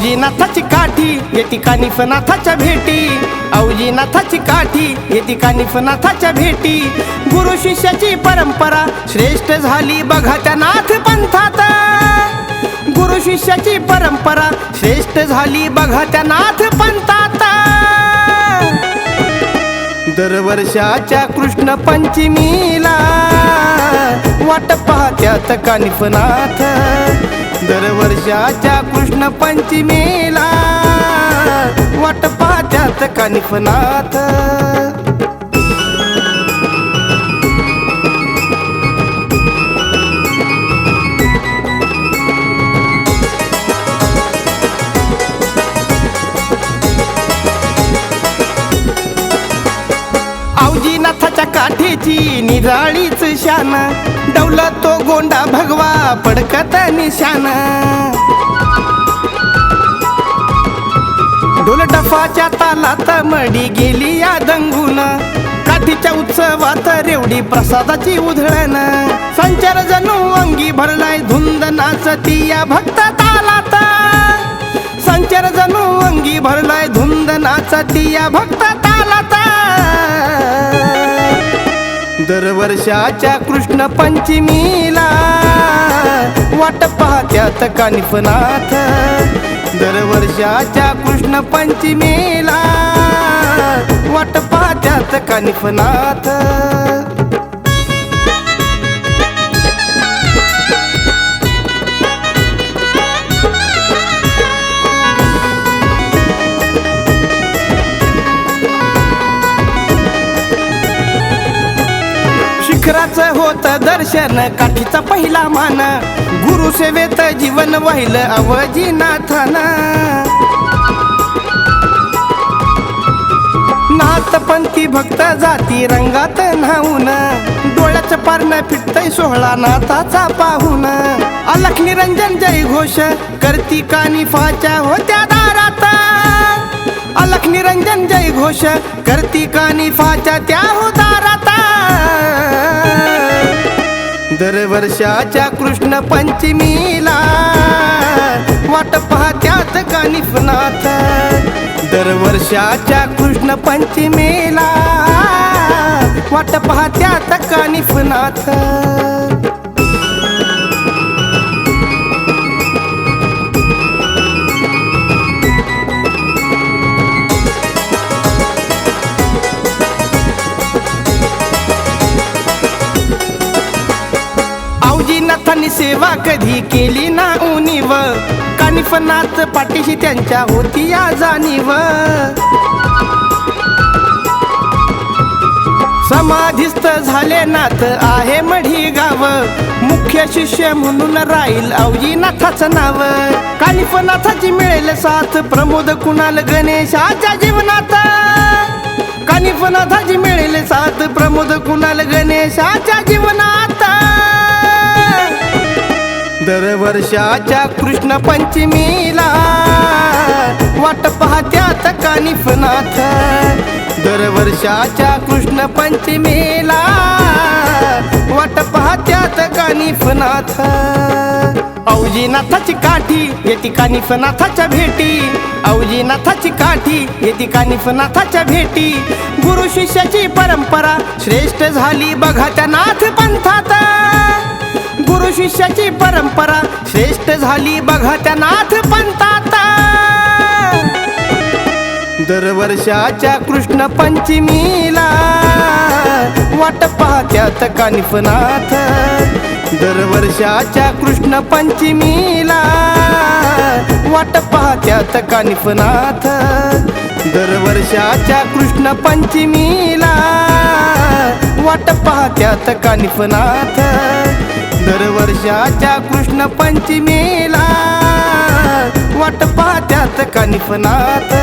औजीनाथाची काठी येती कानिफनाथाच्या भेटी, औजीनाथाची काठी येती कानिफनाथाच्या भेटी। गुरु शिष्याची परंपरा श्रेष्ठ झाली बघा त्या नाथ पंथात, गुरु शिष्याची परंपरा श्रेष्ठ झाली बघा त्या नाथ पंथात। दरवर्षाच्या कृष्ण पंचमीला वाट पाहत्यात कानिफनाथ, दरवर्षाच्या कृष्ण पंचमीला वाट पाहत्यात कानिफनाथ। औजीनाथाच्या काठीची निराळीच शान, डौला तो गोंडा भगवा पडकत निशान। ढोल डफाच्या तालात मडी गेली या दंगून, काठीच्या उत्सवात रेवडी प्रसादाची उधळण। संचार जणू अंगी भरलाय धुंद नाचती या भक्त तालात, संचार जणू अंगी भरलाय धुंद नाचती या भक्त तालात। दरवर्षाच्या कृष्ण पंचमीला वाट पाहत्यात कानिफनाथ, दरवर्षाच्या कृष्ण पंचमीला वाट पाहत्यात कानिफनाथ। शिखराचं होत दर्शन काठीचा पहिला मान, गुरु सेवेत जीवन वाहिलं औजीनाथान। नाथपंथी भक्त जाती रंगात न्हाऊन, डोळ्याचं पारणं फिटतय सोहळा नाथाचा पाहून। अलख निरंजन जय घोष करती कानिफाच्या होत्या दारात, अलख निरंजन जय घोष करती कानिफाच्या त्या दारात। दरवर्षाच्या कृष्ण पंचमीला वाट पाहत्यात कानिफनाथ, दरवर्षाच्या कृष्ण पंचमीला वाट पाहत्यात कानिफनाथ। औजीनाथांनी सेवा कधी केली ना उणीव, कानिफनाथ पाठीशी त्यांच्या होती या जाणीव। समाधिस्थ झाले नाथ आहे मढी गाव, मुख्य शिष्य म्हणून राहील औजीनाथाचं नाव। कानिफनाथाची मिळेल साथ प्रमोद कुणाल गणेशाच्या जीवनात, कानिफनाथाची मिळेल साथ प्रमोद कुणाल गणेशाच्या जीवनात। दरवर्षाच्या कृष्ण पंचमीला वाट पाहत्यात कानिफनाथ, दरवर्षाच्या कृष्ण पंचमीला वाट पाहत्यात कानिफनाथ। औजीनाथाची काठी येती कानिफनाथाच्या भेटी, औजीनाथाची काठी येती कानिफनाथाच्या भेटी। गुरु शिष्याची परंपरा श्रेष्ठ झाली बघा त्या नाथ पंथात, गुरु शिष्याची परंपरा श्रेष्ठ झाली बघा त्या नाथ पंथात। दरवर्षाच्या कृष्ण पंचमीला वाट पाहत्यात कानिफनाथ, दरवर्षाच्या कृष्ण पंचमीला वाट पाहत्यात कानिफनाथ, दरवर्षाच्या कृष्ण पंचमीला वाट पाहत्यात कानिफनाथ, दरवर्षाच्या कृष्ण पंचमीला वाट पाहत्यात कानिफनाथ।